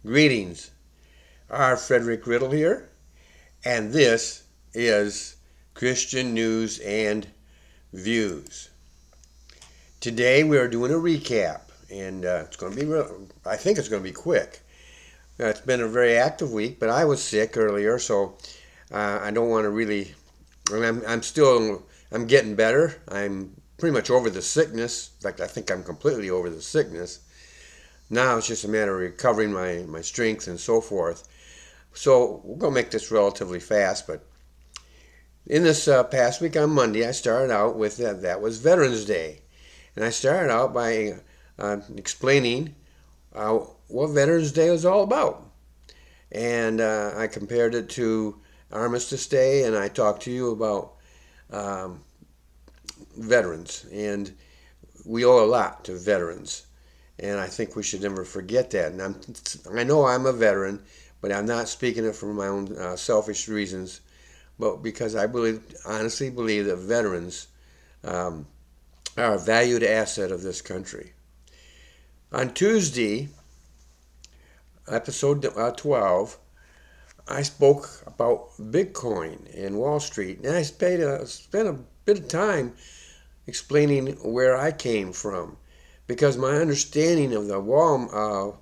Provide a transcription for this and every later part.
Greetings. Our Frederick Riddle here, and this is Christian News and Views. Today we are doing a recap, and it's going to be I think it's going to be quick. It's been a very active week, but I was sick earlier, so I don't want to really. I'm getting better. I'm pretty much over the sickness. In fact, I think I'm completely over the sickness. Now it's just a matter of recovering my strength and so forth. So we're going to make this relatively fast, but in this past week on Monday, I started out with that was Veterans Day. And I started out by explaining what Veterans Day was all about. And I compared it to Armistice Day, and I talked to you about um, veterans. And we owe a lot to veterans. And I think we should never forget that. And I know I'm a veteran, but I'm not speaking it for my own selfish reasons, but because I honestly believe that veterans um, are a valued asset of this country. On Tuesday, episode 12, I spoke about Bitcoin and Wall Street, and I spent a bit of time explaining where I came from, because my understanding of the Wall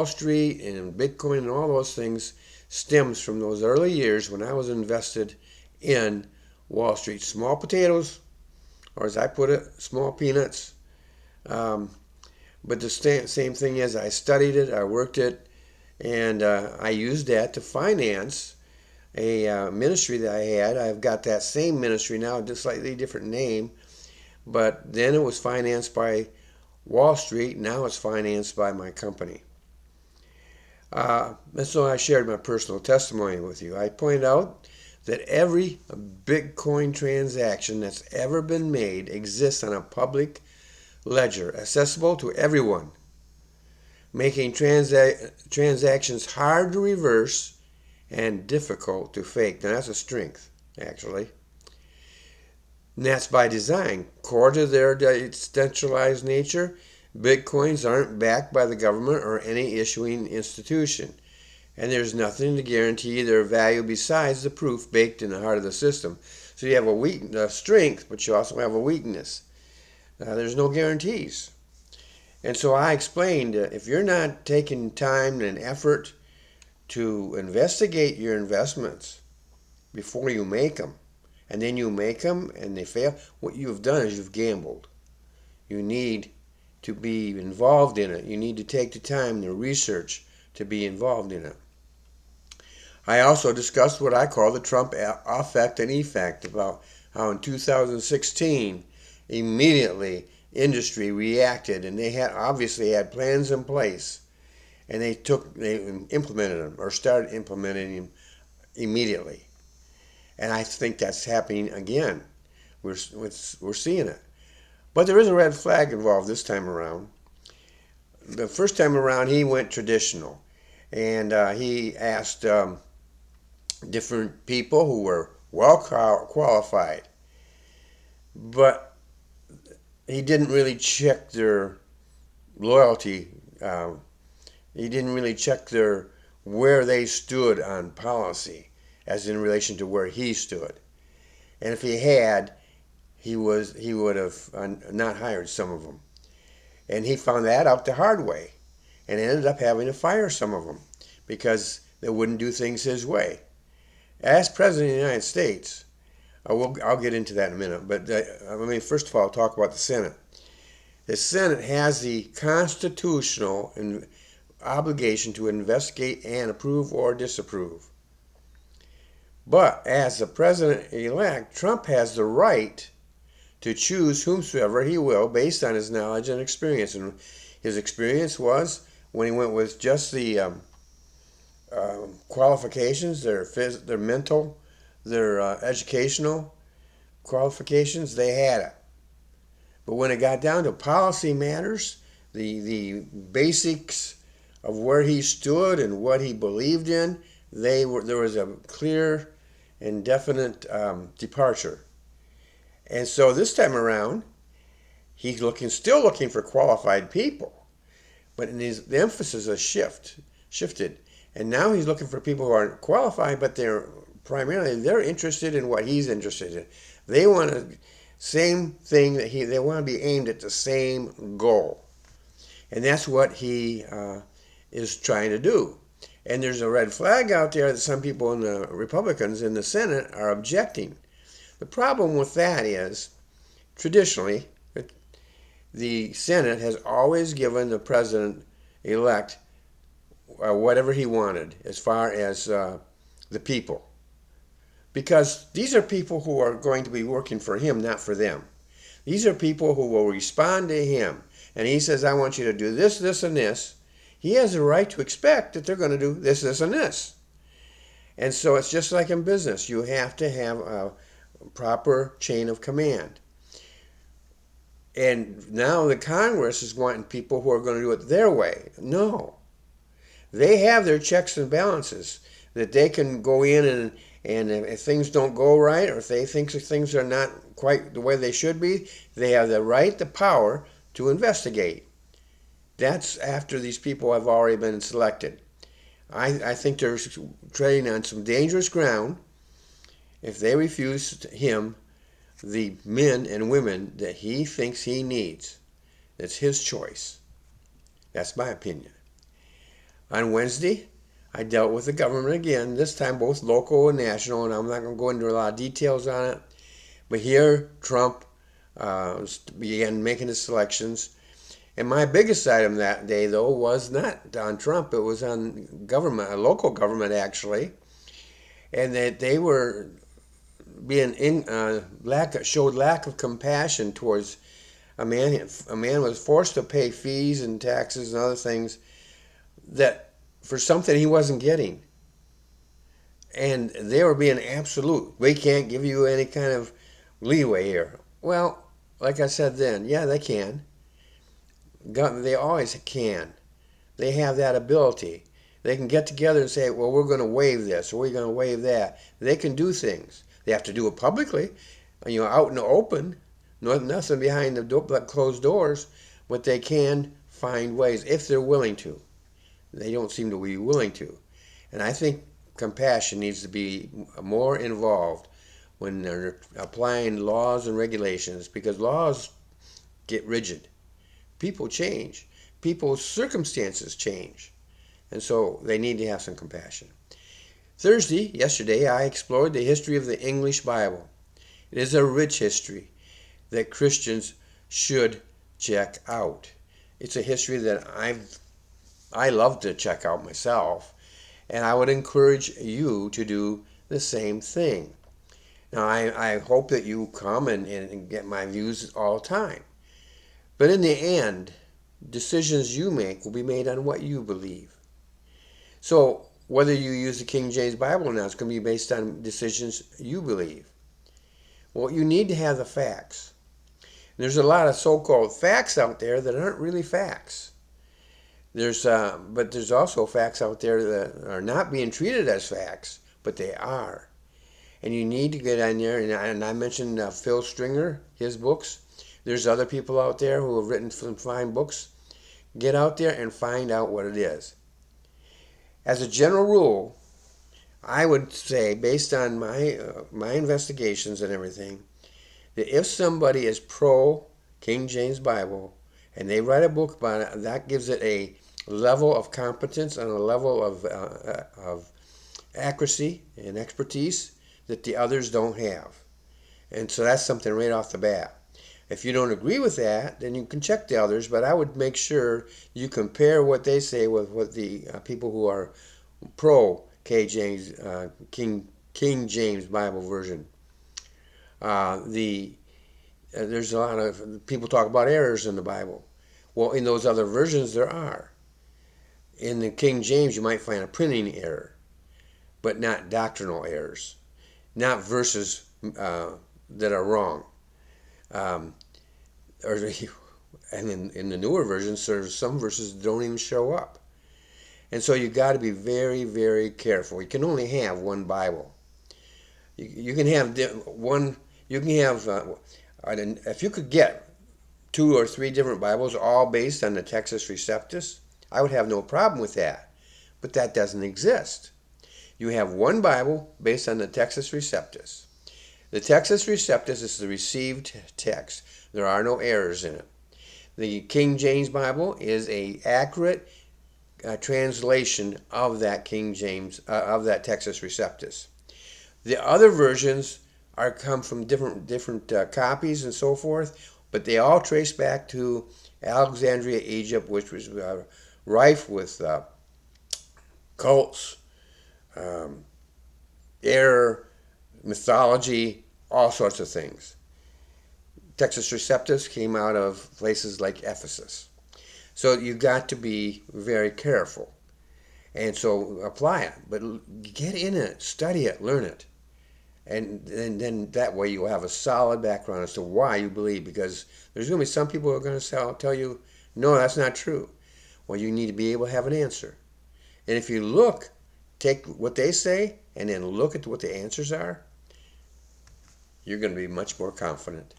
Street and Bitcoin and all those things stems from those early years when I was invested in Wall Street. Small potatoes, or as I put it, small peanuts. Um, but the same thing is, I studied it, I worked it, and I used that to finance a ministry that I had. I've got that same ministry now, just slightly different name, but then it was financed by Wall Street. Now it's financed by my company. And so I shared my personal testimony with you. I pointed out that every Bitcoin transaction that's ever been made exists on a public ledger, accessible to everyone, making transactions hard to reverse and difficult to fake. Now that's a strength, actually. And that's by design. Core to their decentralized nature, Bitcoins aren't backed by the government or any issuing institution. And there's nothing to guarantee their value besides the proof baked in the heart of the system. So you have a strength, but you also have a weakness. There's no guarantees. And so I explained, if you're not taking time and effort to investigate your investments before you make them, and then you make them and they fail, what you've done is you've gambled. You need to be involved in it. You need to take the time, the research, to be involved in it. I also discussed what I call the Trump effect and effect, about how in 2016, immediately industry reacted, and they obviously had plans in place, and they implemented them, or started implementing them immediately. And I think that's happening again. We're seeing it. But there is a red flag involved this time around. The first time around, he went traditional, and he asked different people who were well qualified, but he didn't really check their loyalty. He didn't really check where they stood on policy, as in relation to where he stood. And if he had, he would have not hired some of them. And he found that out the hard way, and ended up having to fire some of them because they wouldn't do things his way. As President of the United States, I'll get into that in a minute, but let me first of all talk about the Senate. The Senate has the constitutional obligation to investigate and approve or disapprove. But as the president-elect, Trump has the right to choose whomsoever he will based on his knowledge and experience. And his experience was when he went with just the qualifications, their mental, their educational qualifications, they had it. But when it got down to policy matters, the basics of where he stood and what he believed in, there was a clear and definite departure. And so this time around, he's still looking for qualified people. But the emphasis has shifted. And now he's looking for people who aren't qualified, but they're interested in what he's interested in. They want the same thing they want to be aimed at the same goal. And that's what he is trying to do. And there's a red flag out there that some people in the Republicans in the Senate are objecting. The problem with that is, traditionally, the Senate has always given the president-elect whatever he wanted as far as the people. Because these are people who are going to be working for him, not for them. These are people who will respond to him. And he says, I want you to do this, this, and this. He has a right to expect that they're going to do this, this, and this. And so it's just like in business. You have to have a proper chain of command. And now the Congress is wanting people who are going to do it their way. No. They have their checks and balances that they can go in and if things don't go right, or if they think things are not quite the way they should be, they have the right, the power to investigate. That's after these people have already been selected. I think they're treading on some dangerous ground if they refuse him the men and women that he thinks he needs. That's his choice. That's my opinion. On Wednesday, I dealt with the government again, this time both local and national, and I'm not going to go into a lot of details on it. But here, Trump began making his selections. And my biggest item that day, though, was not on Trump. It was on government, a local government, actually. And that they were showed lack of compassion towards a man. A man was forced to pay fees and taxes and other things that for something he wasn't getting. And they were being absolute. We can't give you any kind of leeway here. Well, like I said then, yeah, they can. They always can. They have that ability. They can get together and say, well, we're going to waive this, or we're going to waive that. They can do things. They have to do it publicly, out in the open, nothing behind the closed doors, but they can find ways if they're willing to. They don't seem to be willing to. And I think compassion needs to be more involved when they're applying laws and regulations, because laws get rigid. People change. People's circumstances change. And so they need to have some compassion. Yesterday, I explored the history of the English Bible. It is a rich history that Christians should check out. It's a history that I love to check out myself, and I would encourage you to do the same thing. Now, I hope that you come and get my views all the time. But in the end, decisions you make will be made on what you believe. So whether you use the King James Bible or not, it's going to be based on decisions you believe. Well, you need to have the facts. There's a lot of so-called facts out there that aren't really facts. But there's also facts out there that are not being treated as facts, but they are. And you need to get on there, and I mentioned Phil Stringer, his books. There's other people out there who have written some fine books. Get out there and find out what it is. As a general rule, I would say, based on my investigations and everything, that if somebody is pro King James Bible and they write a book about it, that gives it a level of competence and a level of accuracy and expertise that the others don't have. And so that's something right off the bat. If you don't agree with that, then you can check the others, but I would make sure you compare what they say with what the people who are pro King James Bible version. There's a lot of people talk about errors in the Bible. Well, in those other versions there are. In the King James you might find a printing error, but not doctrinal errors, not verses that are wrong. And in the newer versions, there's some verses that don't even show up. And so you got to be very, very careful. You can only have one Bible. You can have one. You can have if you could get 2 or 3 different Bibles, all based on the Textus Receptus, I would have no problem with that. But that doesn't exist. You have one Bible based on the Textus Receptus. The Textus Receptus is the received text. There are no errors in it. The King James Bible is a accurate translation of that King James of that Textus Receptus. The other versions are come from different copies and so forth, but they all trace back to Alexandria, Egypt, which was rife with cults, um, error, mythology, all sorts of things. Textus Receptus came out of places like Ephesus. So you got to be very careful. And so apply it. But get in it, study it, learn it. And then that way you'll have a solid background as to why you believe. Because there's going to be some people who are going to tell you, no, that's not true. Well, you need to be able to have an answer. And if you look, take what they say and then look at what the answers are, you're going to be much more confident.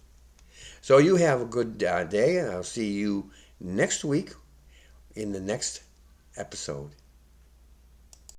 So you have a good day, and I'll see you next week in the next episode.